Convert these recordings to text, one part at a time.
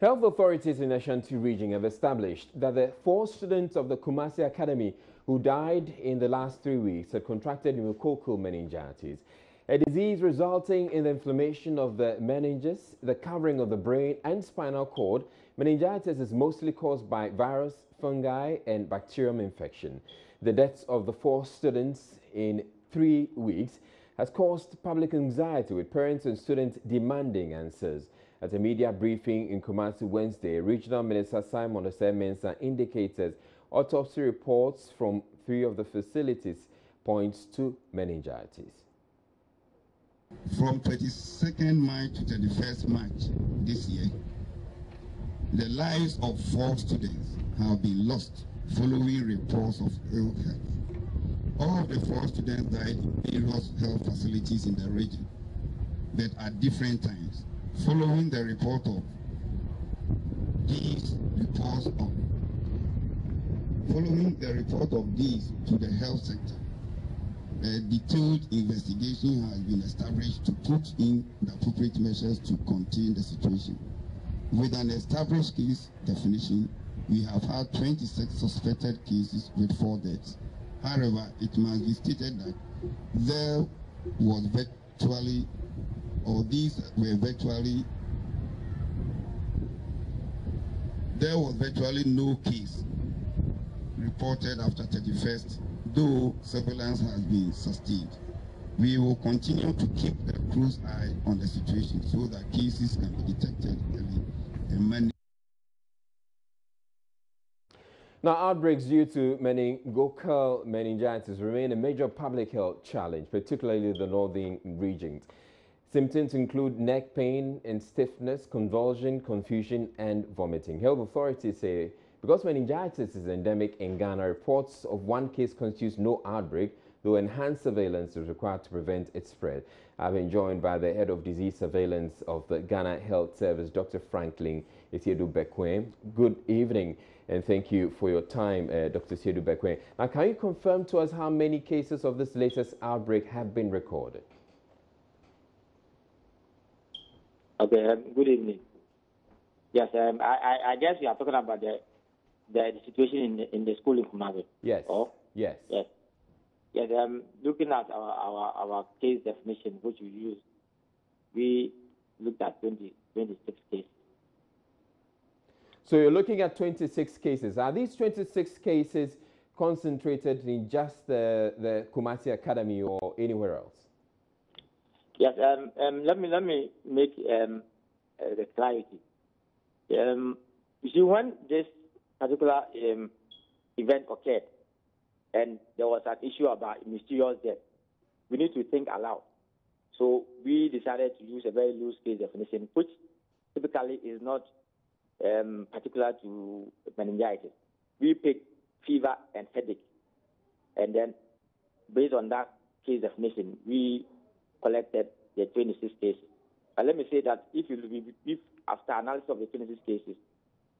Health authorities in Ashanti region have established that the 4 students of the Kumasi Academy who died in the last 3 weeks had contracted pneumococcal meningitis, a disease resulting in the inflammation of the meninges, the covering of the brain and spinal cord. Meningitis is mostly caused by virus, fungi and bacterium infection. The deaths of the 4 students in 3 weeks has caused public anxiety, with parents and students demanding answers. At a media briefing in Kumasi Wednesday, Regional Minister Simon Osei-Mensah indicated autopsy reports from 3 of the facilities points to meningitis. From 22nd March to 31st March this year, the lives of 4 students have been lost following reports of ill health. All of the 4 students died in various health facilities in the region, but at different times. Following the report of these to the health sector, a detailed investigation has been established to put in the appropriate measures to contain the situation. With an established case definition, we have had 26 suspected cases with 4 deaths. However, it must be stated that there was virtually no case reported after 31st, though surveillance has been sustained. We will continue to keep a close eye on the situation so that cases can be detected early and managed. Now, outbreaks due to meningococcal meningitis remain a major public health challenge, particularly the northern regions. Symptoms include neck pain and stiffness, convulsion, confusion, and vomiting. Health authorities say because meningitis is endemic in Ghana, reports of 1 case constitutes no outbreak, though enhanced surveillance is required to prevent its spread. I've been joined by the head of disease surveillance of the Ghana Health Service, Dr. Franklin Isiedu-Bequem. Good evening, and thank you for your time, Dr. Isiedu-Bequem. Now, can you confirm to us how many cases of this latest outbreak have been recorded? Okay, good evening. Yes, I guess you are talking about the situation in the school in Kumasi. Yes. Oh? Yes. Yes. Yes. Looking at our case definition, which we used, we looked at 26 cases. So you're looking at 26 cases. Are these 26 cases concentrated in just the Kumasi Academy or anywhere else? Yes. Let me make the clarity. You see, when this particular event occurred and there was an issue about mysterious death, we need to think aloud. So we decided to use a very loose case definition, which typically is not particular to meningitis. We picked fever and headache, and then based on that case definition, we collected the 26 cases. And let me say that if after analysis of the 26 cases,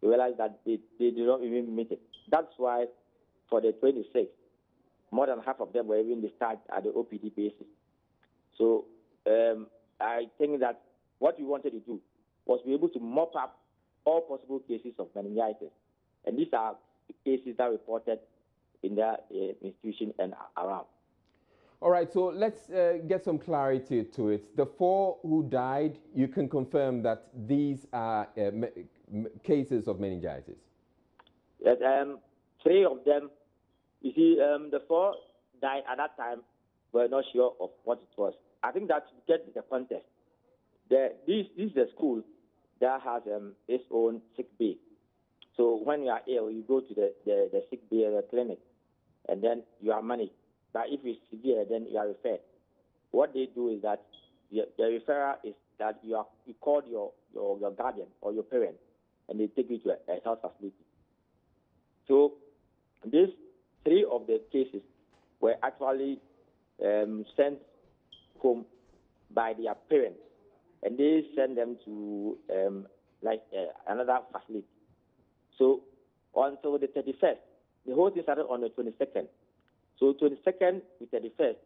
we realize that they did not even meet it. That's why for the 26, more than half of them were even discharged at the OPD basis. So I think that what we wanted to do was be able to mop up all possible cases of meningitis. And these are the cases that are reported in the institution and around. All right, so let's get some clarity to it. The 4 who died, you can confirm that these are cases of meningitis? Yes, 3 of them, you see, the 4 died at that time were not sure of what it was. I think that to get the context, this is a school that has its own sick bay. So when you are ill, you go to the sick bay, the clinic, and then you are managed. But if it's severe, then you are referred. What they do is that the referral is that you call your guardian or your parent, and they take you to a health facility. So these 3 of the cases were actually sent home by their parents, and they send them to another facility. So until the 31st, the whole thing started on the 22nd. So 22nd to 31st,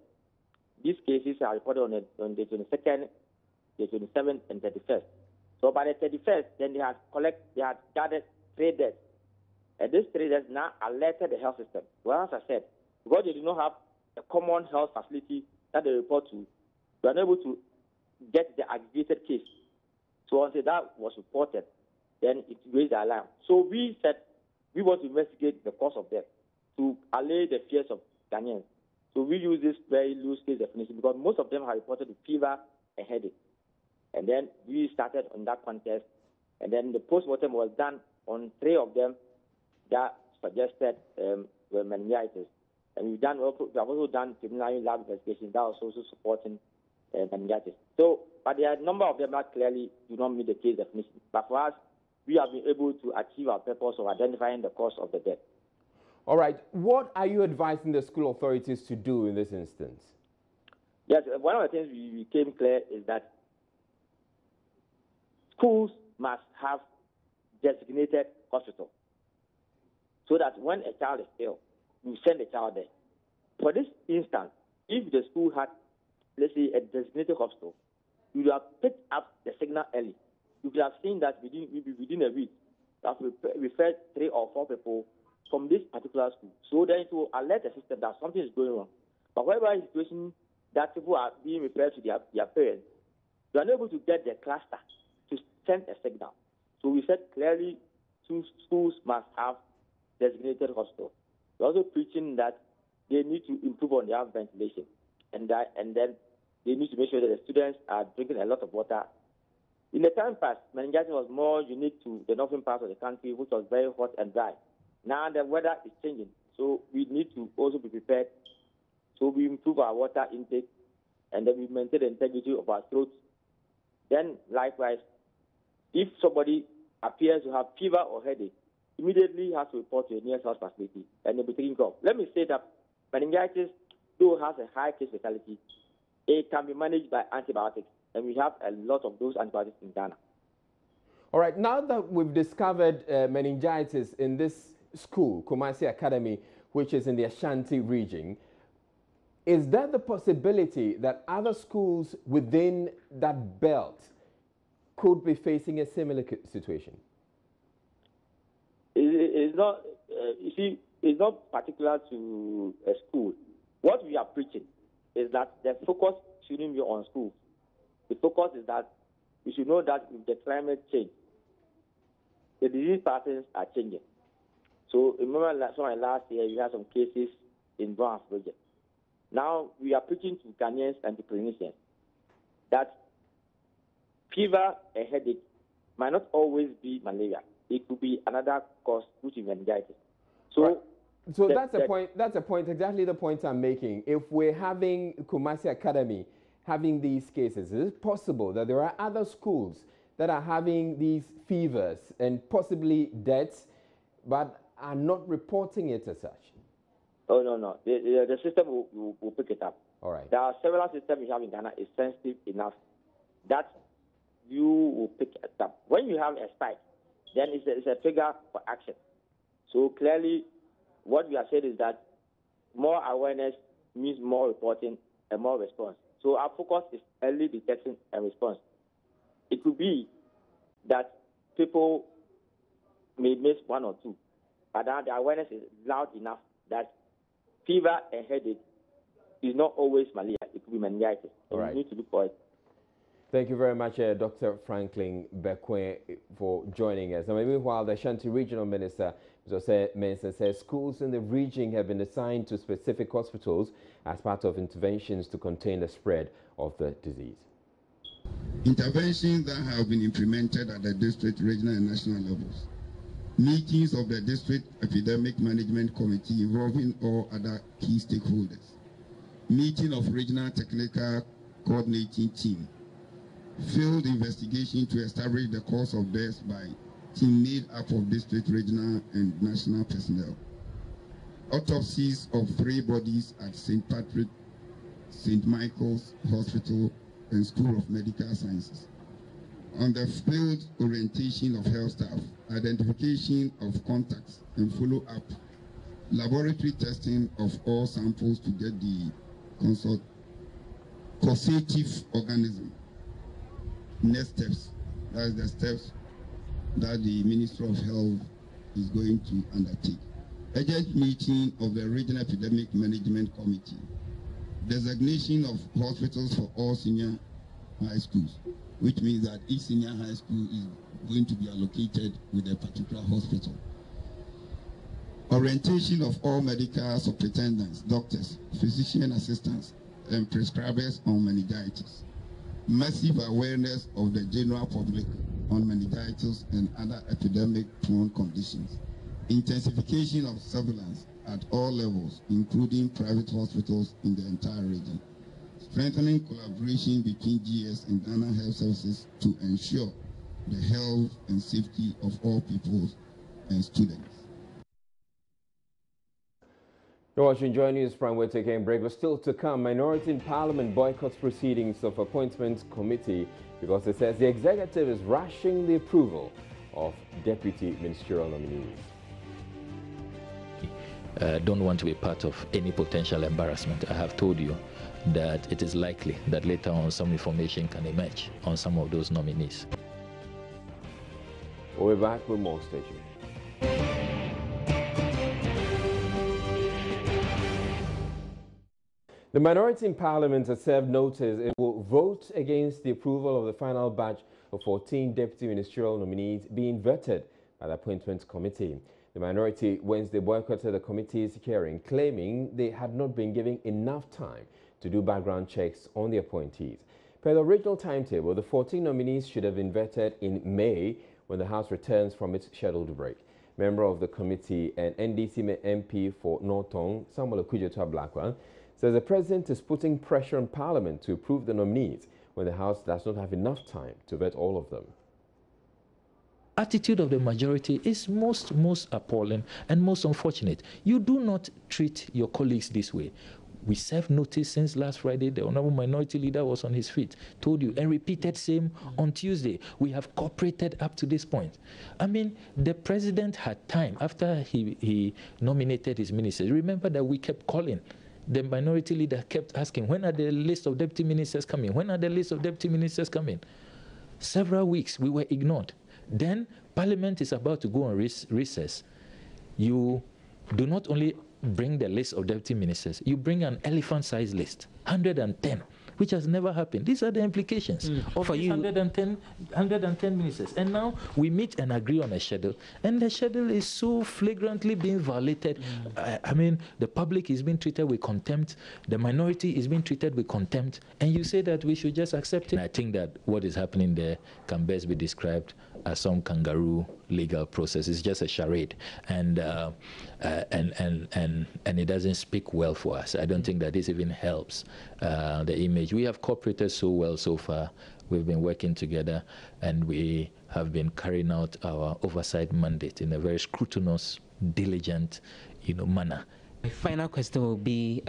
these cases are reported on the 22nd, the 27th, and 31st. So by the 31st, then they had gathered 3 deaths. And these 3 deaths now alerted the health system. Well, as I said, because they do not have a common health facility that they report to, they are not able to get the aggregated case. So until that was reported, then it raised the alarm. So we said we want to investigate the cause of death to allay the fears of Ghanaians. So we use this very loose case definition because most of them have reported fever and headache. And then we started on that contest. And then the post-mortem was done on 3 of them that suggested were meningitis. And we have also done preliminary lab investigation that was also supporting meningitis. So, but there are a number of them that clearly do not meet the case definition. But for us, we have been able to achieve our purpose of identifying the cause of the death. All right. What are you advising the school authorities to do in this instance? Yes, one of the things we became clear is that schools must have designated hospital so that when a child is ill, you send the child there. For this instance, if the school had, let's say, a designated hospital, you would have picked up the signal early. You could have seen that within a week, that we referred 3 or 4 people from this particular school. So then to alert the system that something is going wrong. But wherever is a situation that people are being referred to their parents, they are not able to get the cluster to send a signal. So we said clearly schools must have designated hospitals. We're also preaching that they need to improve on their ventilation. And then they need to make sure that the students are drinking a lot of water. In the time past, meningitis was more unique to the northern part of the country, which was very hot and dry. Now the weather is changing, so we need to also be prepared. So we improve our water intake, and then we maintain the integrity of our throats. Then, likewise, if somebody appears to have fever or headache, immediately has to report to a nearest health facility and they'll be taken care of. Let me say that meningitis, though has a high case fatality, it can be managed by antibiotics, and we have a lot of those antibiotics in Ghana. All right, now that we've discovered meningitis in this school, Kumasi Academy, which is in the Ashanti region, is there the possibility that other schools within that belt could be facing a similar situation? It's not, you see, it's not particular to a school. What we are preaching is that the focus shouldn't be on schools. The focus is that we should know that with the climate change, the disease patterns are changing. So remember last year we had some cases in Browns Project. Now we are preaching to Ghanaians and to clinicians that fever and headache might not always be malaria. It could be another cause, which is meningitis. So, right. So that's a point. That's a point. Exactly the point I'm making. If we're having Kumasi Academy having these cases, is it possible that there are other schools that are having these fevers and possibly deaths, but are not reporting it as such? Oh, no. The system will pick it up. All right. There are several systems we have in Ghana is sensitive enough that you will pick it up. When you have a spike, then it's a trigger for action. So clearly, what we are saying is that more awareness means more reporting and more response. So our focus is early detection and response. It could be that people may miss 1 or 2, but now the awareness is loud enough that fever and headache is not always malaria. It could be meningitis. So right. We need to look for it. Thank you very much, Dr. Franklin Bequin, for joining us. Now, meanwhile, the Ashanti Regional Minister, Jose Mensah, says schools in the region have been assigned to specific hospitals as part of interventions to contain the spread of the disease. Interventions that have been implemented at the district, regional and national levels. Meetings of the district epidemic management committee involving all other key stakeholders. Meeting of regional technical coordinating team. Field investigation to establish the cause of death by team made up of district, regional, and national personnel. Autopsies of 3 bodies at St. Patrick, St. Michael's Hospital, and School of Medical Sciences. On the field orientation of health staff, identification of contacts and follow-up, laboratory testing of all samples to get the causative organism. Next steps, That's the steps that the Ministry of Health is going to undertake. Urgent meeting of the Regional Epidemic Management Committee. Designation of hospitals for all senior high schools, which means that each senior high school is going to be allocated with a particular hospital. Orientation of all medical superintendents, doctors, physician assistants, and prescribers on meningitis. Massive awareness of the general public on meningitis and other epidemic-prone conditions. Intensification of surveillance at all levels, including private hospitals in the entire region. Strengthening collaboration between GS and Ghana Health Services to ensure the health and safety of all people and students. You're watching Joy News Prime. We're taking a break, but still to come. Minority in Parliament boycotts proceedings of Appointments Committee because it says the executive is rushing the approval of deputy ministerial nominees. Don't want to be part of any potential embarrassment. I have told you that it is likely that later on some information can emerge on some of those nominees. We'll be back with more. Stay tuned. The minority in Parliament has served notice it will vote against the approval of the final batch of 14 deputy ministerial nominees being vetted by the Appointments Committee. The minority Wednesday boycotted the committee's hearing, claiming they had not been given enough time to do background checks on the appointees. Per the original timetable, the 14 nominees should have been vetted in May when the House returns from its scheduled break. Member of the committee and NDC MP for Norton, Samuel Okudzeto-Ablakwa, says the president is putting pressure on Parliament to approve the nominees when the House does not have enough time to vet all of them. Attitude of the majority is most appalling and most unfortunate. You do not treat your colleagues this way. We served notice since last Friday. The Honorable Minority Leader was on his feet, told you, and repeated same on Tuesday. We have cooperated up to this point. I mean, the president had time after he nominated his ministers. Remember that we kept calling. The Minority Leader kept asking, when are the list of deputy ministers coming? When are the list of deputy ministers coming? Several weeks we were ignored. Then Parliament is about to go on recess. You do not only bring the list of deputy ministers, you bring an elephant-sized list, 110, which has never happened. These are the implications of these 110 ministers. And now we meet and agree on a schedule, and the schedule is so flagrantly being violated. I mean, the public is being treated with contempt, the minority is being treated with contempt, and you say that we should just accept it. I think that what is happening there can best be described as some kangaroo legal process. It's just a charade, and it doesn't speak well for us. I don't think that this even helps the image. We have cooperated so well so far. We've been working together, and we have been carrying out our oversight mandate in a very scrutinous, diligent, manner. My final question will be,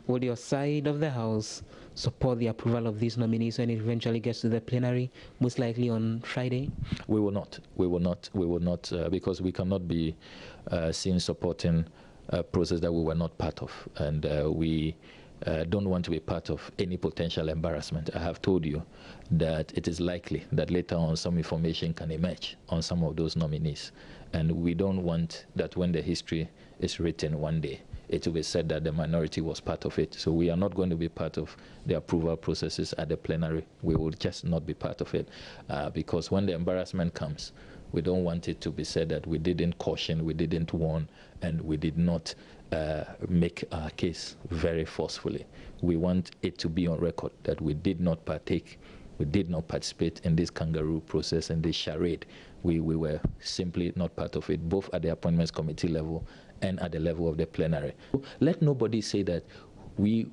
will your side of the House support the approval of these nominees when it eventually gets to the plenary, most likely on Friday? We will not. We will not. We will not, because we cannot be seen supporting a process that we were not part of. And we don't want to be part of any potential embarrassment. I have told you that it is likely that later on some information can emerge on some of those nominees. And we don't want that when the history is written one day, it will be said that the minority was part of it. So we are not going to be part of the approval processes at the plenary. We will just not be part of it because when the embarrassment comes, we don't want it to be said that we didn't caution, we didn't warn, and we did not make our case very forcefully. We want it to be on record that we did not partake, we did not participate in this kangaroo process and this charade. We were simply not part of it, both at the Appointments Committee level and at the level of the plenary. Let nobody say that we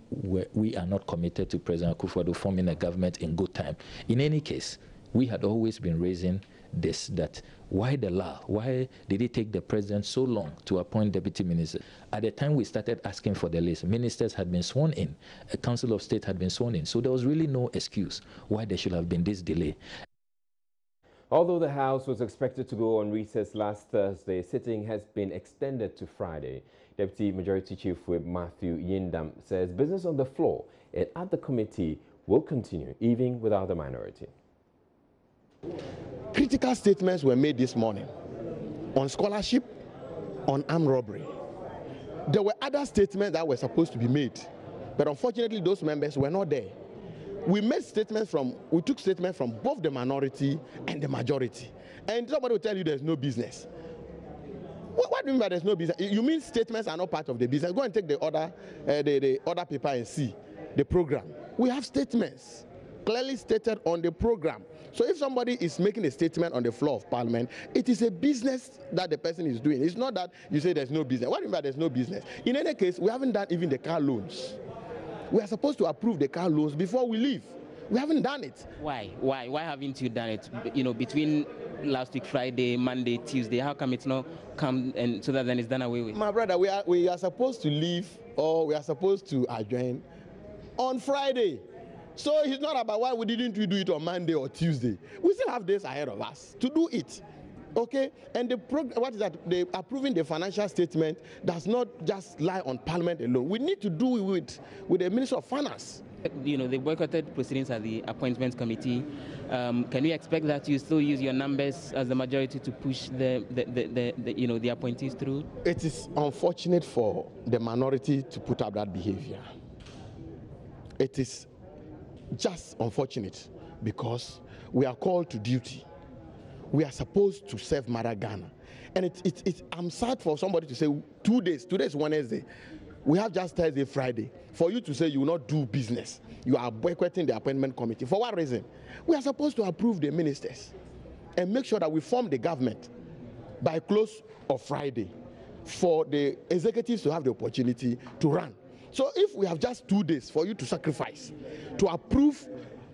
are not committed to President Akufo-Addo forming a government in good time. In any case, we had always been raising this, that why the lull? Why did it take the president so long to appoint deputy ministers? At the time we started asking for the list, ministers had been sworn in, a council of state had been sworn in, so there was really no excuse why there should have been this delay. Although the House was expected to go on recess last Thursday, sitting has been extended to Friday. Deputy Majority Chief Whip Matthew Yindam says business on the floor and at the committee will continue even without the minority. Critical statements were made this morning on scholarship, on armed robbery. There were other statements that were supposed to be made, but unfortunately those members were not there. We took statements from both the minority and the majority. And somebody will tell you there's no business. What do you mean by there's no business? You mean statements are not part of the business? Go and take the order paper and see the program. We have statements clearly stated on the program. So if somebody is making a statement on the floor of Parliament, it is a business that the person is doing. It's not that you say there's no business. What do you mean by there's no business? In any case, we haven't done even the car loans. We are supposed to approve the car loans before we leave. We haven't done it. Why haven't you done it? You know, between last week, Friday, Monday, Tuesday, how come it's not come and so that then it's done away with? My brother, we are supposed to leave, or we are supposed to adjourn on Friday. So it's not about why we didn't do it on Monday or Tuesday. We still have days ahead of us to do it. Okay? And what is that? Approving the financial statement does not just lie on Parliament alone. We need to do it with the Minister of Finance. You know, the boycotted proceedings at the Appointments Committee. Can we expect that you still use your numbers as the majority to push the appointees through? It is unfortunate for the minority to put up that behavior. It is just unfortunate because we are called to duty. We are supposed to serve Mother Ghana. And I'm sad for somebody to say 2 days. Today is Wednesday. We have just Thursday, Friday. For you to say you will not do business, you are boycotting the appointment committee. For what reason? We are supposed to approve the ministers and make sure that we form the government by close of Friday for the executives to have the opportunity to run. So if we have just 2 days for you to sacrifice, to approve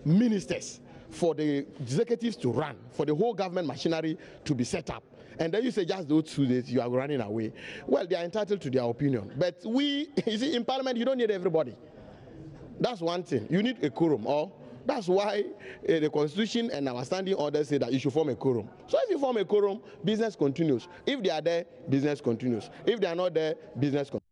ministers, for the executives to run, for the whole government machinery to be set up, and then you say just those 2 days you are running away, well, they are entitled to their opinion. But you see, in Parliament, you don't need everybody. That's one thing. You need a quorum. Or that's why the Constitution and our standing orders say that you should form a quorum. So if you form a quorum, business continues. If they are there, business continues. If they are not there, business continues.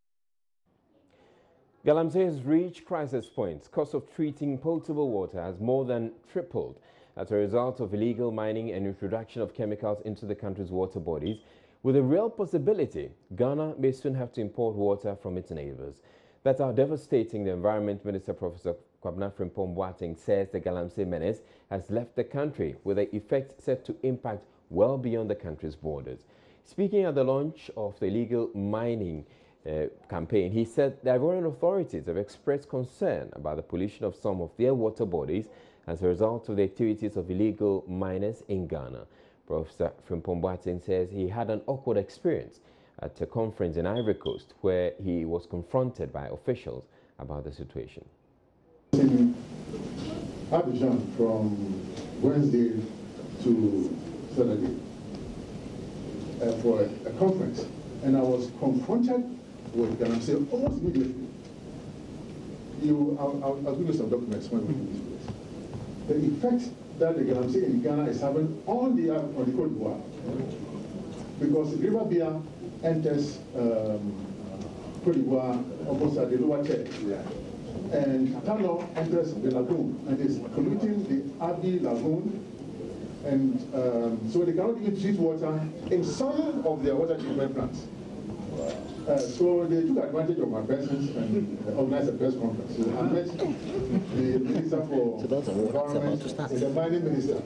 Galamsey has reached crisis points. Cost of treating potable water has more than tripled as a result of illegal mining and introduction of chemicals into the country's water bodies, with a real possibility Ghana may soon have to import water from its neighbors. That's how devastating the Environment Minister, Professor Kwabena Frimpong Boateng, says the Galamsey menace has left the country, with the effect set to impact well beyond the country's borders. Speaking at the launch of the illegal mining campaign, he said the Ivorian authorities have expressed concern about the pollution of some of their water bodies as a result of the activities of illegal miners in Ghana. Professor Frimpong Boateng says he had an awkward experience at a conference in Ivory Coast where he was confronted by officials about the situation. In Abidjan from Wednesday to Saturday for a conference, and I was confronted with Galamsey almost immediately. I'll give you some documents when we do this place. The effect that the Galamsey in Ghana is having on the Côte d'Ivoire, because River Bia enters Côte d'Ivoire almost at the lower chair, and Tano enters the lagoon and is polluting the Abi Lagoon, and so they cannot even treat water in some of their water treatment plants. So they took advantage of my presence and organized a press conference. So I met the Minister for Environment and the Mining Minister.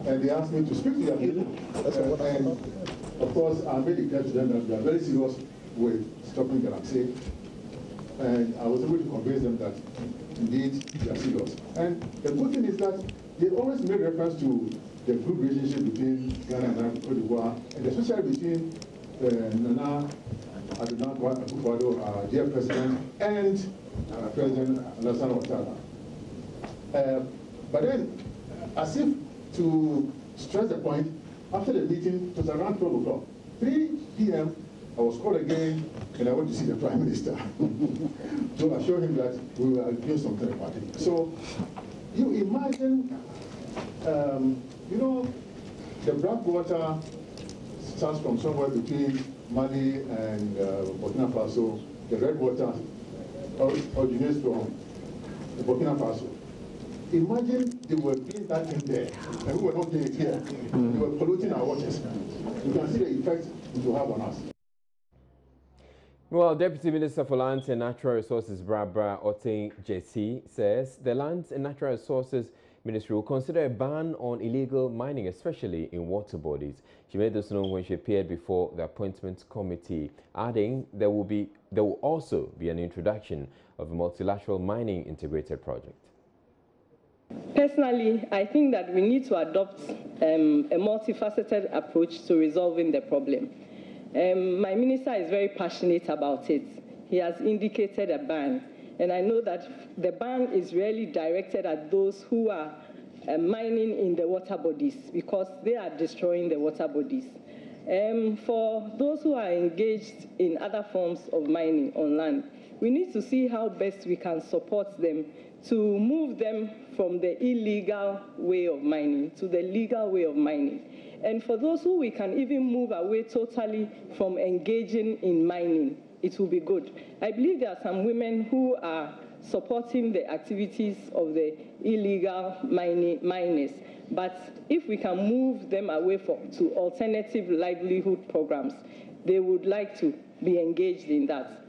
And they asked me to speak to them. And of course, I made it clear to them that we are very serious with stopping Galamsey. And I was able to convince them that indeed we are serious. And the good thing is that they always made reference to the good relationship between Ghana and Côte d'Ivoire, and especially between Nana Akufo-Addo, our dear President, and President Alassane Ouattara. But then, as if to stress the point, after the meeting, it was around 12 o'clock. 3 p.m., I was called again, and I went to see the Prime Minister to assure him that we were doing something about it. So, you imagine, you know, the black water starts from somewhere between Mali and Burkina Faso. The red water originates from Burkina Faso. Imagine they were doing that in there, and we were not doing it here. They were polluting our waters. You can see the effect it will have on us. Well, Deputy Minister for Lands and Natural Resources, Barbara Oting JC, says the Lands and Natural Resources Ministry will consider a ban on illegal mining, especially in water bodies. She made this known when she appeared before the Appointments Committee, adding there will also be an introduction of a multilateral mining integrated project. Personally, I think that we need to adopt a multifaceted approach to resolving the problem. My minister is very passionate about it. He has indicated a ban, and I know that the ban is really directed at those who are mining in the water bodies, because they are destroying the water bodies. For those who are engaged in other forms of mining on land, we need to see how best we can support them to move them from the illegal way of mining to the legal way of mining. And for those who we can even move away totally from engaging in mining, it will be good. I believe there are some women who are supporting the activities of the illegal miners. But if we can move them away to alternative livelihood programs, they would like to be engaged in that.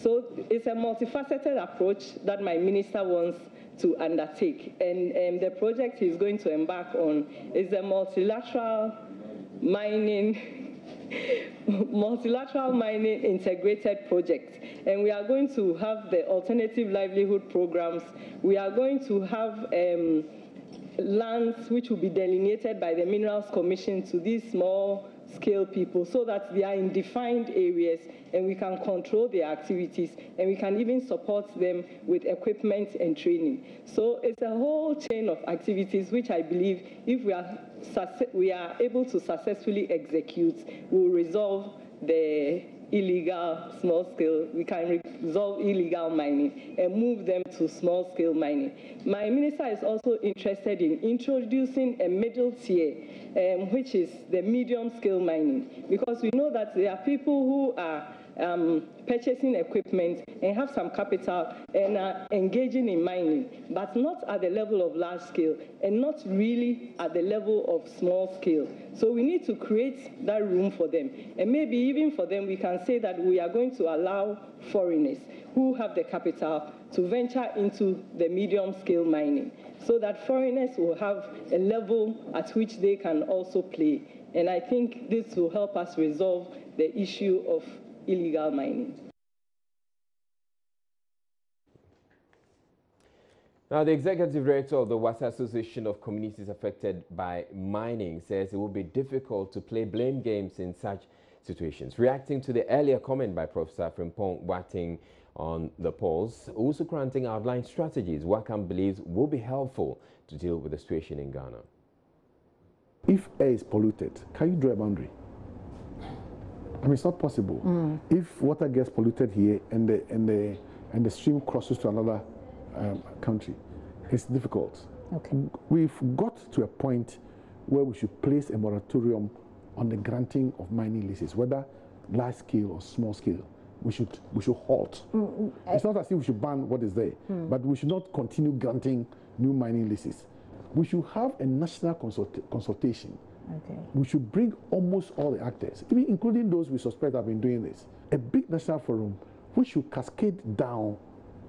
So it's a multifaceted approach that my minister wants to undertake. And the project he's going to embark on is a multilateral mining integrated project. And we are going to have the alternative livelihood programs. We are going to have lands which will be delineated by the Minerals Commission to these small-scale people, so that they are in defined areas and we can control their activities, and we can even support them with equipment and training. So it's a whole chain of activities which I believe if we are able to successfully execute, will resolve the illegal small-scale, we can resolve illegal mining and move them to small-scale mining. My minister is also interested in introducing a middle tier, which is the medium-scale mining, because we know that there are people who are purchasing equipment and have some capital and are engaging in mining, but not at the level of large scale and not really at the level of small scale. So we need to create that room for them. And maybe even for them, we can say that we are going to allow foreigners who have the capital to venture into the medium scale mining, so that foreigners will have a level at which they can also play. And I think this will help us resolve the issue of illegal mining. Now, the executive director of the Wasa Association of Communities Affected by Mining says it will be difficult to play blame games in such situations. Reacting to the earlier comment by Professor Frimpong Boateng on the polls, also granting outline strategies WACAM believes will be helpful to deal with the situation in Ghana. If air is polluted, can you draw a boundary? I mean, it's not possible. If water gets polluted here and the stream crosses to another country, it's difficult. Okay. We've got to a point where we should place a moratorium on the granting of mining leases, whether large scale or small scale. We should halt. It's not as if we should ban what is there, but we should not continue granting new mining leases. We should have a national consultation. Okay. We should bring almost all the actors, even including those we suspect have been doing this. A big national forum which should cascade down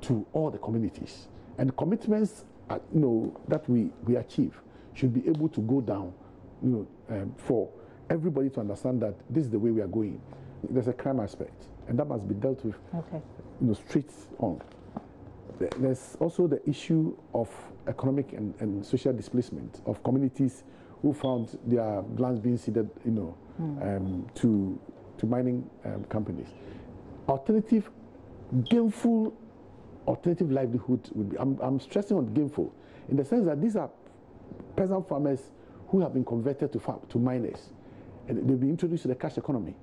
to all the communities, and commitments that we achieve should be able to go down, for everybody to understand that this is the way we are going. There's a crime aspect, and that must be dealt with, straight on. There's also the issue of economic and social displacement of communities who found their lands being ceded, to mining companies. Alternative livelihood would be. I'm stressing on gameful, in the sense that these are peasant farmers who have been converted to miners, and they'll be introduced to the cash economy,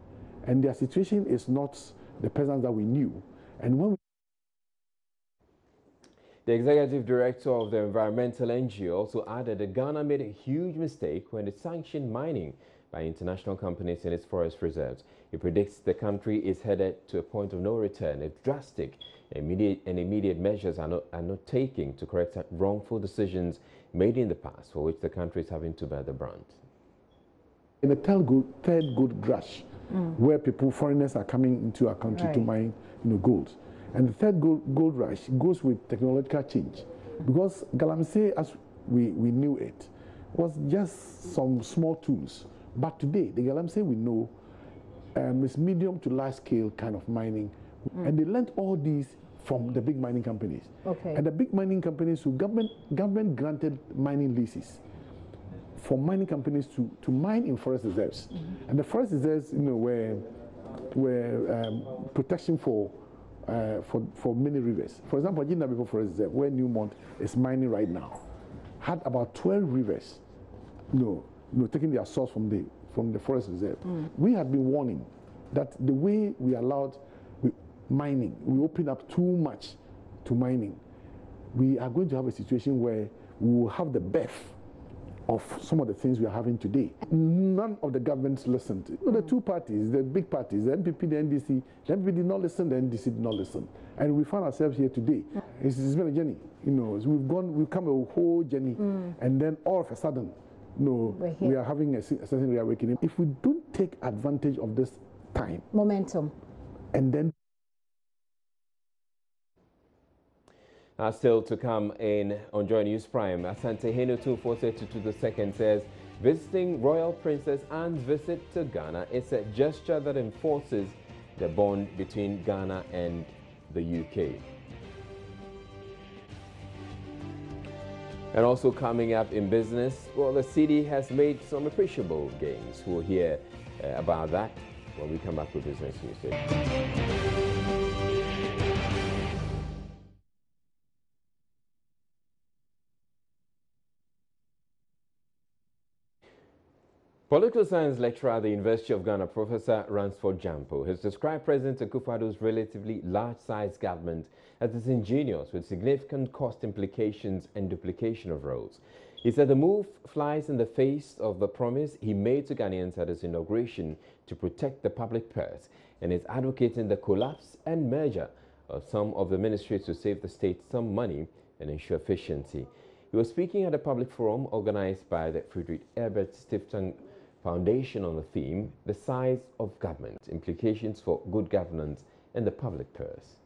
and their situation is not the peasants that we knew. And when The executive director of the environmental NGO also added that Ghana made a huge mistake when it sanctioned mining by international companies in its forest reserves. He predicts the country is headed to a point of no return if drastic and immediate measures are not taken to correct wrongful decisions made in the past, for which the country is having to bear the brunt. In the third gold rush, where foreigners are coming into our country to mine, gold, and the third gold rush goes with technological change, because Galamsey, as we knew it, was just some small tools. But today, the Galamsey we know is medium to large scale kind of mining, and they learned all these from the big mining companies. And the big mining companies, who government granted mining leases for mining companies to mine in forest reserves. And the forest reserves, were protection for many rivers. For example, Jindabyebor Forest Reserve, where Newmont is mining right now, had about 12 rivers, taking their source from the forest reserve. We had been warning that the way we allowed mining, we open up too much to mining, we are going to have a situation where we will have the birth of some of the things we are having today. None of the governments listened. The two parties, the big parties, the MPP, the NDC, the MPP did not listen, the NDC did not listen. And we found ourselves here today. It's been a journey. We've come a whole journey, and then all of a sudden, we are having a certain reawakening. If we don't take advantage of this time, momentum, and then still to come in on Joy News Prime, Asante Henu 2432 II says visiting Royal Princess Anne's visit to Ghana is a gesture that enforces the bond between Ghana and the UK. And also coming up in business, well, the city has made some appreciable gains. We'll hear about that when we come back with Business News. Political science lecturer at the University of Ghana, Professor Ransford Jampo, has described President Akufo-Addo's relatively large-sized government as disingenuous, with significant cost implications and duplication of roles. He said the move flies in the face of the promise he made to Ghanaians at his inauguration to protect the public purse, and is advocating the collapse and merger of some of the ministries to save the state some money and ensure efficiency. He was speaking at a public forum organized by the Friedrich Ebert Stiftung Foundation on the theme, the size of government, implications for good governance and the public purse.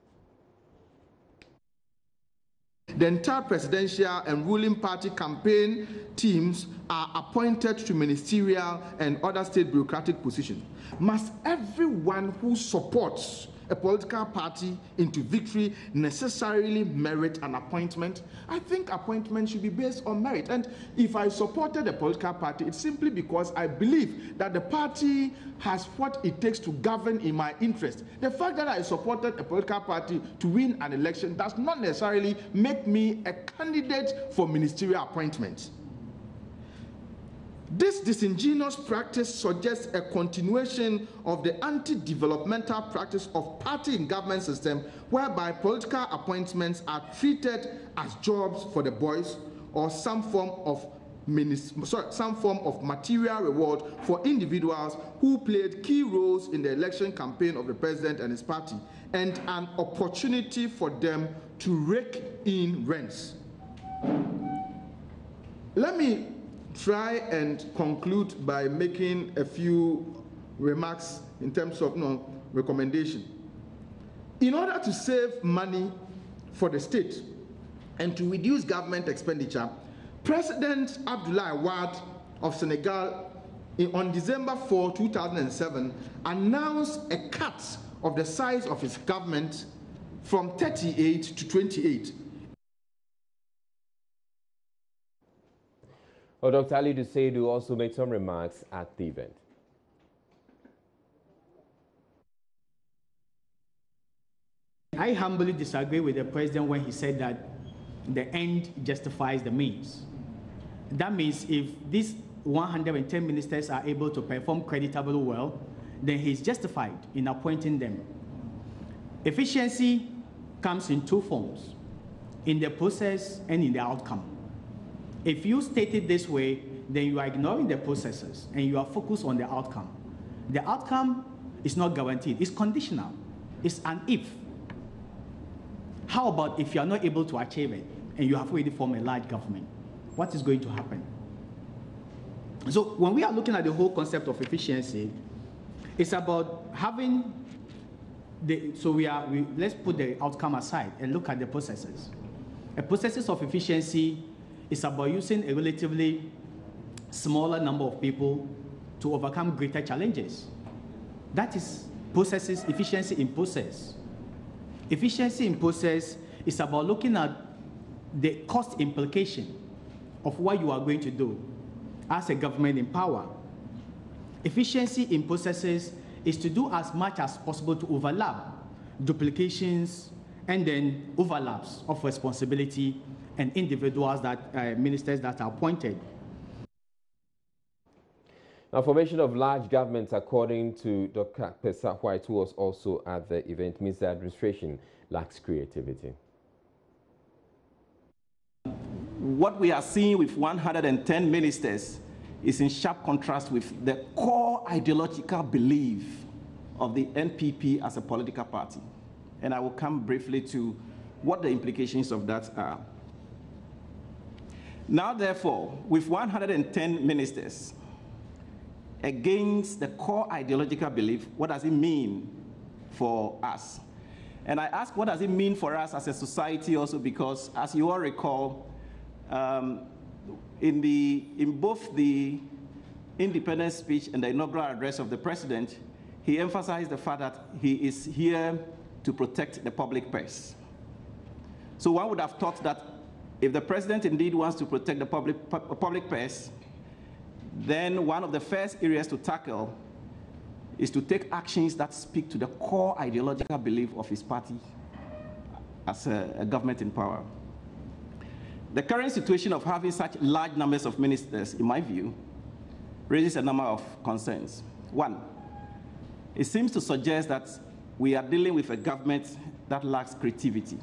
The entire presidential and ruling party campaign teams are appointed to ministerial and other state bureaucratic positions. Must everyone who supports a political party into victory necessarily merit an appointment? I think appointment should be based on merit. And if I supported a political party, it's simply because I believe that the party has what it takes to govern in my interest. The fact that I supported a political party to win an election does not necessarily make me a candidate for ministerial appointment. This disingenuous practice suggests a continuation of the anti-developmental practice of party in government system, whereby political appointments are treated as jobs for the boys or some form of material reward for individuals who played key roles in the election campaign of the president and his party, and an opportunity for them to rake in rents. Let me try and conclude by making a few remarks in terms of recommendation. In order to save money for the state and to reduce government expenditure, President Abdoulaye Wade of Senegal on December 4, 2007, announced a cut of the size of his government from 38 to 28. Well, Dr. Ali Seidu also made some remarks at the event. I humbly disagree with the president when he said that the end justifies the means. That means if these 110 ministers are able to perform creditably well, then he's justified in appointing them. Efficiency comes in two forms, in the process and in the outcome. If you state it this way, then you are ignoring the processes and you are focused on the outcome. The outcome is not guaranteed, it's conditional, it's an if. How about if you are not able to achieve it and you have already formed a large government? What is going to happen? So when we are looking at the whole concept of efficiency, it's about having let's put the outcome aside and look at the processes. The processes of efficiency is about using a relatively smaller number of people to overcome greater challenges. That is processes, efficiency in process. Efficiency in process is about looking at the cost implication of what you are going to do as a government in power. Efficiency in processes is to do as much as possible to overlap duplications and then overlaps of responsibility and individuals that ministers that are appointed. Now, formation of large governments, according to Dr. Pesa White, who was also at the event, means the administration lacks creativity. What we are seeing with 110 ministers is in sharp contrast with the core ideological belief of the NPP as a political party. And I will come briefly to what the implications of that are. Now, therefore, with 110 ministers against the core ideological belief, what does it mean for us? And I ask, what does it mean for us as a society also, because as you all recall, in both the independence speech and the inaugural address of the president, he emphasized the fact that he is here to protect the public purse. So one would have thought that if the president indeed wants to protect the public purse, then one of the first areas to tackle is to take actions that speak to the core ideological belief of his party as a government in power. The current situation of having such large numbers of ministers, in my view, raises a number of concerns. One, it seems to suggest that we are dealing with a government that lacks creativity.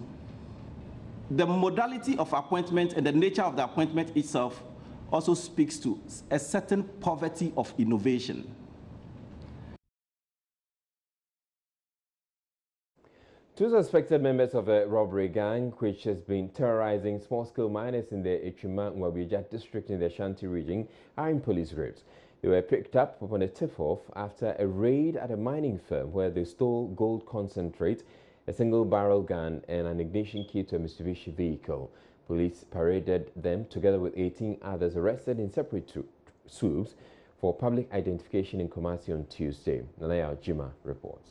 The modality of appointment and the nature of the appointment itself also speaks to a certain poverty of innovation. Two suspected members of a robbery gang which has been terrorizing small-scale miners in the Echuma-Nwabija district in the Ashanti region are in police raids. They were picked up upon a tip-off after a raid at a mining firm where they stole gold concentrate, a single-barrel gun and an ignition key to a Mitsubishi vehicle. Police paraded them together with 18 others arrested in separate swoops for public identification in Kumasi on Tuesday. Nanaya Jima reports.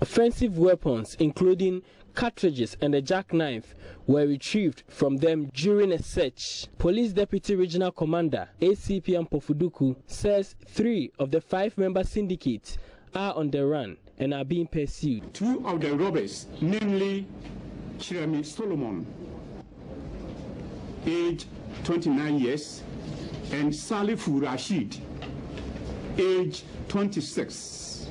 Offensive weapons, including cartridges and a jackknife, were retrieved from them during a search. Police Deputy Regional Commander ACP Ampofuduku says 3 of the 5-member syndicate are on the run and are being pursued. 2 of the robbers, namely Chirami Solomon, age 29 years, and Salifu Rashid, age 26,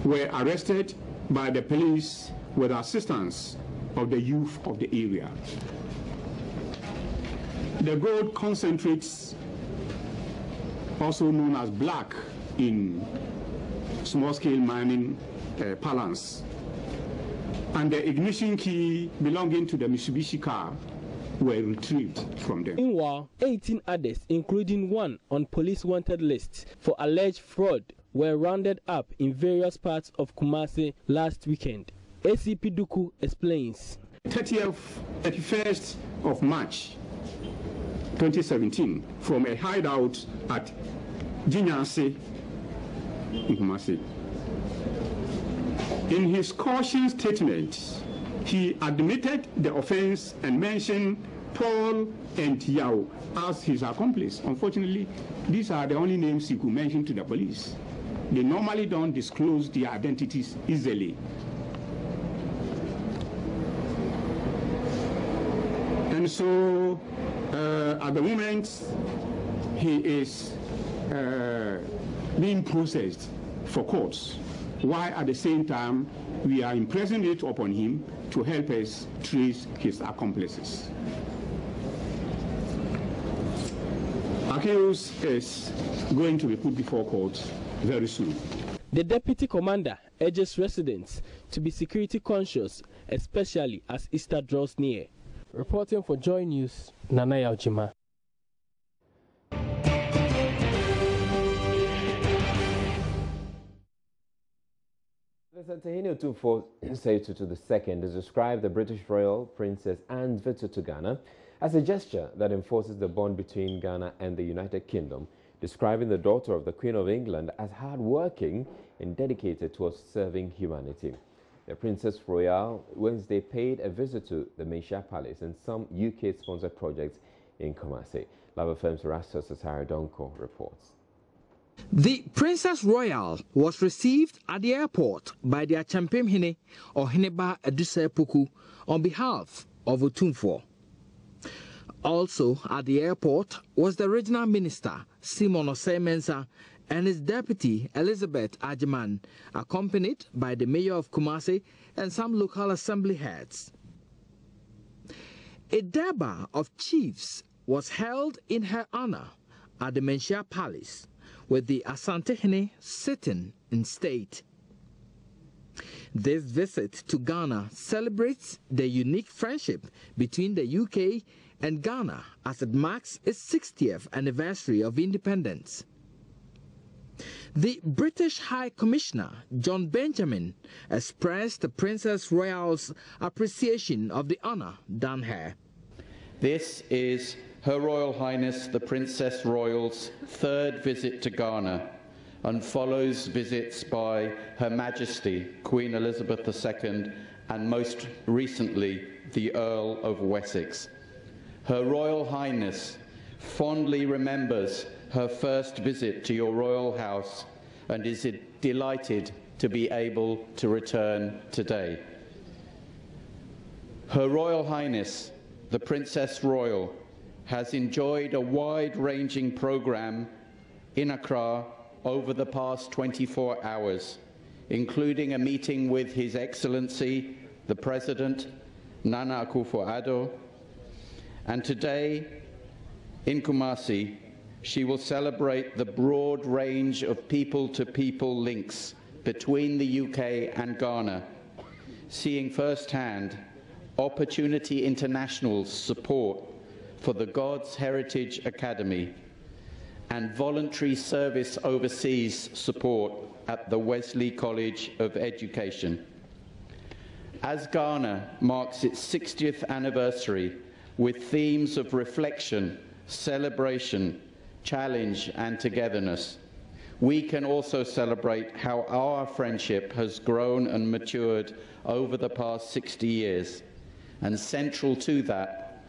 were arrested by the police with assistance of the youth of the area. The gold concentrates, also known as black in small-scale mining parlance, and the ignition key belonging to the Mitsubishi car were retrieved from them. Meanwhile, 18 others, including 1 on police wanted list for alleged fraud, were rounded up in various parts of Kumasi last weekend. ACP Duku explains. 31st of March 2017, from a hideout at Jinyanse in Kumasi. In his caution statement, he admitted the offense and mentioned Paul and Yao as his accomplice. Unfortunately, these are the only names he could mention to the police. They normally don't disclose their identities easily. And so, at the moment, he is being processed for courts, while at the same time, we are impressing it upon him to help us trace his accomplices. accused is going to be put before court very soon. The deputy commander urges residents to be security conscious, especially as Easter draws near. Reporting for Joy News, Nanaya Ojima. President Tahini Otumfuo Osei II has described the British Royal Princess Anne's visit to Ghana as a gesture that enforces the bond between Ghana and the United Kingdom, describing the daughter of the Queen of England as hard-working and dedicated towards serving humanity. The Princess Royal Wednesday paid a visit to the Menchia Palace and some UK-sponsored projects in Kumasi. Lava Firm's Erastus Asari Donko reports. The Princess Royal was received at the airport by the Achampemhene Oheneba Adusei Poku on behalf of Otumfuo. Also at the airport was the regional minister Simon Osei Mensah and his deputy Elizabeth Ajiman, accompanied by the mayor of Kumasi and some local assembly heads. A durbar of chiefs was held in her honor at the Menchia Palace, with the Asantehene sitting in state. This visit to Ghana celebrates the unique friendship between the UK and Ghana as it marks its 60th anniversary of independence. The British High Commissioner, John Benjamin, expressed the Princess Royal's appreciation of the honor done her. This is Her Royal Highness the Princess Royal's third visit to Ghana and follows visits by Her Majesty Queen Elizabeth II and most recently the Earl of Wessex. Her Royal Highness fondly remembers her first visit to your royal house and is delighted to be able to return today. Her Royal Highness the Princess Royal has enjoyed a wide-ranging program in Accra over the past 24 hours, including a meeting with His Excellency, the President, Nana Akufo-Addo, and today, in Kumasi, she will celebrate the broad range of people-to-people links between the UK and Ghana, seeing firsthand Opportunity International's support for the God's Heritage Academy and voluntary service overseas support at the Wesley College of Education. As Ghana marks its 60th anniversary with themes of reflection, celebration, challenge and togetherness, we can also celebrate how our friendship has grown and matured over the past 60 years, and central to that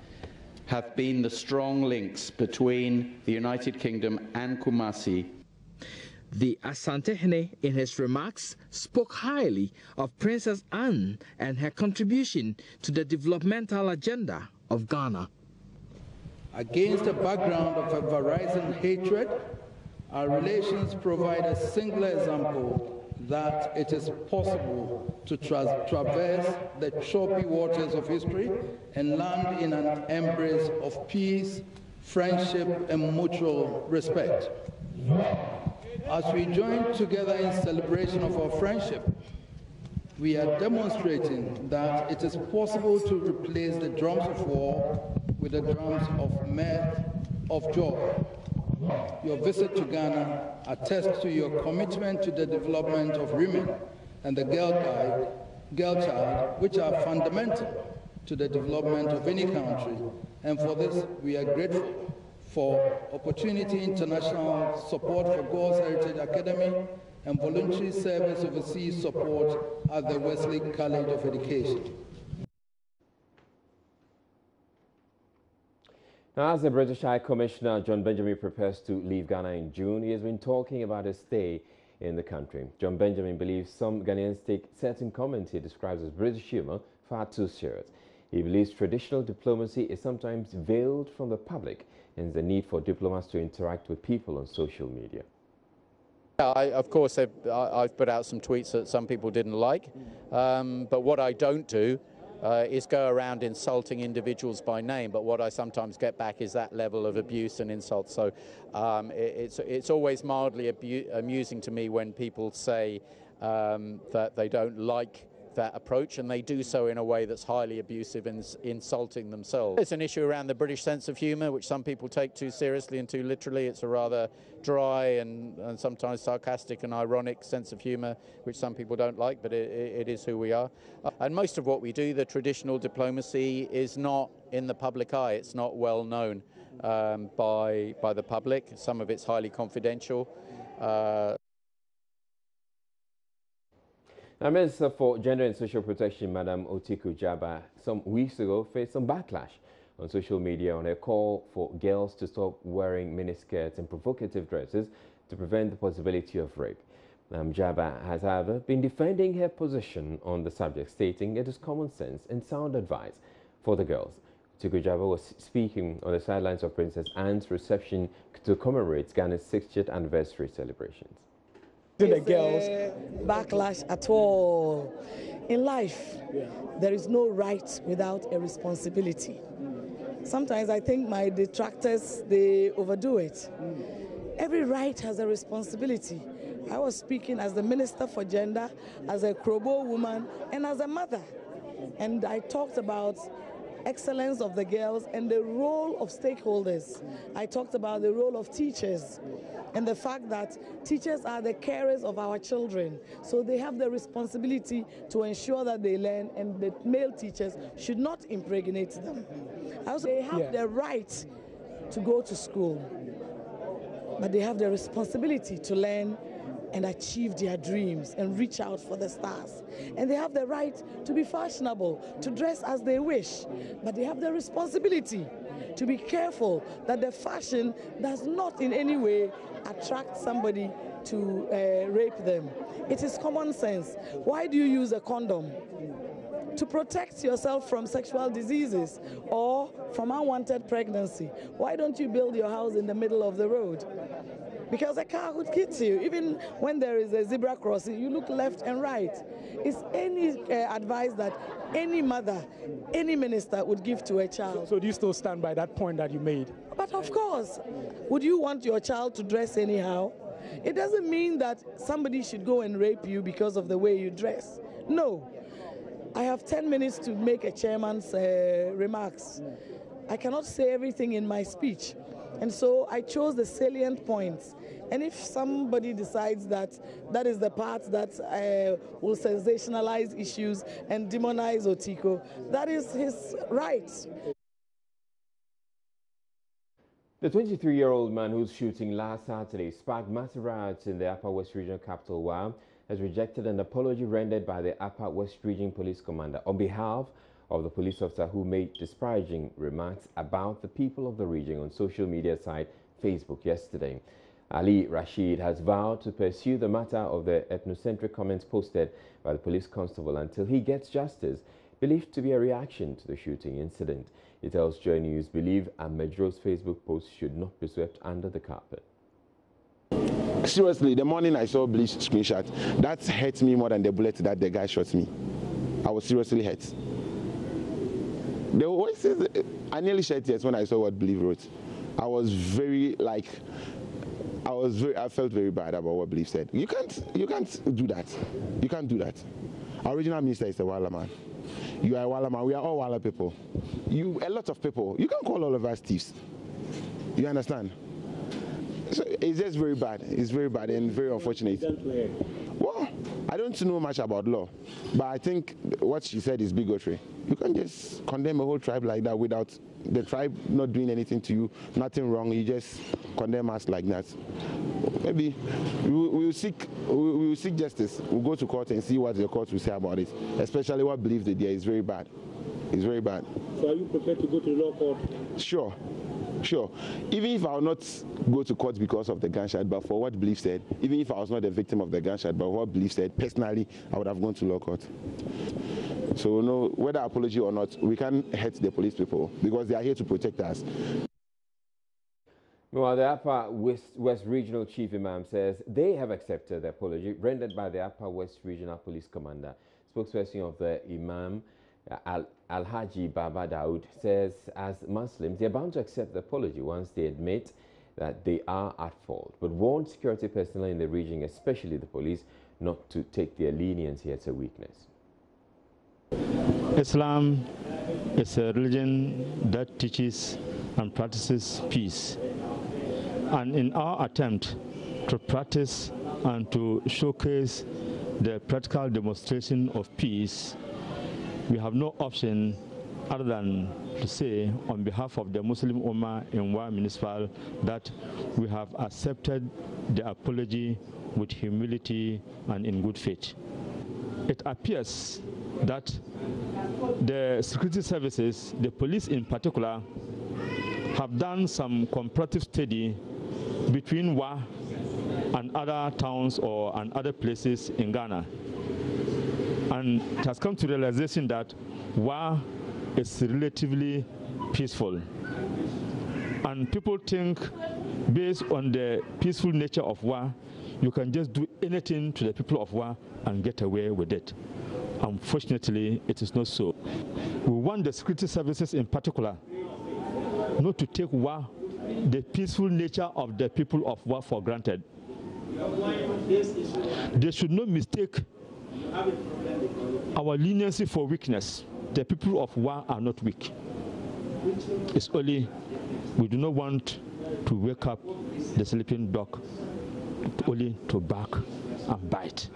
have been the strong links between the United Kingdom and Kumasi. The Asantehene, in his remarks, spoke highly of Princess Anne and her contribution to the developmental agenda of Ghana. Against a background of a Verizon hatred, our relations provide a singular example that it is possible to traverse the choppy waters of history and land in an embrace of peace, friendship, and mutual respect. As we join together in celebration of our friendship, we are demonstrating that it is possible to replace the drums of war with the drums of mirth, of joy. Your visit to Ghana attests to your commitment to the development of women and the girl child, which are fundamental to the development of any country. And for this, we are grateful for Opportunity International support for God's Heritage Academy and voluntary service overseas support at the Wesley College of Education. Now, as the British High Commissioner John Benjamin prepares to leave Ghana in June, he has been talking about his stay in the country. John Benjamin believes some Ghanaians take certain comments he describes as British humour far too serious. He believes traditional diplomacy is sometimes veiled from the public, and the need for diplomats to interact with people on social media. Of course, I've put out some tweets that some people didn't like, but what I don't do is go around insulting individuals by name, but what I sometimes get back is that level of abuse and insult. So it's always mildly amusing to me when people say that they don't like that approach, and they do so in a way that's highly abusive and insulting themselves. It's an issue around the British sense of humour, which some people take too seriously and too literally. It's a rather dry and sometimes sarcastic and ironic sense of humour, which some people don't like, but it is who we are. And most of what we do, the traditional diplomacy, is not in the public eye. It's not well known by the public. Some of it's highly confidential. Now, Minister for Gender and Social Protection, Madam Otiku Jaba, some weeks ago faced some backlash on social media on her call for girls to stop wearing miniskirts and provocative dresses to prevent the possibility of rape. Jaba has, however, been defending her position on the subject, stating it is common sense and sound advice for the girls. Otiku Jaba was speaking on the sidelines of Princess Anne's reception to commemorate Ghana's 60th anniversary celebrations. The girls backlash at all. In life, there is no right without a responsibility. Sometimes I think my detractors, they overdo it. Every right has a responsibility. I was speaking as the Minister for Gender, as a Krobo woman, and as a mother. And I talked about excellence of the girls and the role of stakeholders. I talked about the role of teachers and the fact that teachers are the carers of our children. So they have the responsibility to ensure that they learn, and the male teachers should not impregnate them. Also, they have the right to go to school, but they have the responsibility to learn and achieve their dreams and reach out for the stars. And they have the right to be fashionable, to dress as they wish, but they have the responsibility to be careful that the fashion does not in any way attract somebody to rape them. It is common sense. Why do you use a condom? To protect yourself from sexual diseases or from unwanted pregnancy. Why don't you build your house in the middle of the road? Because a car would hit you. Even when there is a zebra crossing, you look left and right. It's any advice that any mother, any minister would give to a child. So do you still stand by that point that you made? But of course, would you want your child to dress anyhow? It doesn't mean that somebody should go and rape you because of the way you dress. No. I have 10 minutes to make a chairman's remarks. I cannot say everything in my speech. And so I chose the salient points. And if somebody decides that that is the part that will sensationalize issues and demonize Otiku, that is his right. The 23-year-old man whose shooting last Saturday sparked massive riots in the Upper West Regional capital, WAM, has rejected an apology rendered by the Upper West Region Police Commander on behalf of the police officer who made disparaging remarks about the people of the region on social media site Facebook yesterday. Ali Rashid has vowed to pursue the matter of the ethnocentric comments posted by the police constable until he gets justice, believed to be a reaction to the shooting incident. He tells Joy News believe Amedro's Facebook post should not be swept under the carpet. Seriously, the morning I saw Bleach screenshot, that hurt me more than the bullet that the guy shot me. I was seriously hurt. The voices, I nearly shed tears when I saw what Believe wrote. I was very, I felt very bad about what Believe said. You can't do that. You can't do that. Our original minister is a Walla man. You are a Walla man. We are all Walla people. A lot of people. You can't call all of us thieves. You understand? So it's just very bad. It's very bad and very unfortunate. Well, I don't know much about law, but I think what she said is bigotry. You can't just condemn a whole tribe like that without the tribe not doing anything to you, nothing wrong. You just condemn us like that. Maybe we will seek justice. We'll go to court and see what the court will say about it. Especially what Believe the idea is very bad. It's very bad. So are you prepared to go to the law court? Sure. Sure. Even if I will not go to court because of the gunshot, but for what Believe said, even if I was not a victim of the gunshot, but what Believe said, personally, I would have gone to law court. So no, whether apology or not, we can't hurt the police people because they are here to protect us. Meanwhile, the Upper West Regional Chief Imam says they have accepted the apology rendered by the Upper West Regional Police Commander. Spokesperson of the Imam Alhaji Baba Daud says as Muslims, they're bound to accept the apology once they admit that they are at fault, but warned security personnel in the region, especially the police, not to take their leniency as a weakness. Islam is a religion that teaches and practices peace. And in our attempt to practice and to showcase the practical demonstration of peace, we have no option other than to say on behalf of the Muslim Ummah in Wa Municipal that we have accepted the apology with humility and in good faith. It appears that the security services, the police in particular, have done some comparative study between Wa and other towns and other places in Ghana, and it has come to the realization that Wa is relatively peaceful. And people think, based on the peaceful nature of Wa, you can just do anything to the people of Wa and get away with it. Unfortunately, it is not so. We want the security services in particular not to take Wa, the peaceful nature of the people of Wa, for granted. They should not mistake our leniency for weakness. The people of Wa are not weak. It's only we do not want to wake up the sleeping dog only to bark and bite.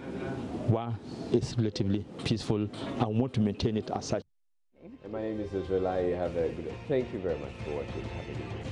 Wa is relatively peaceful and want to maintain it as such. My name is Israel. Thank you very much for watching. Have a good day.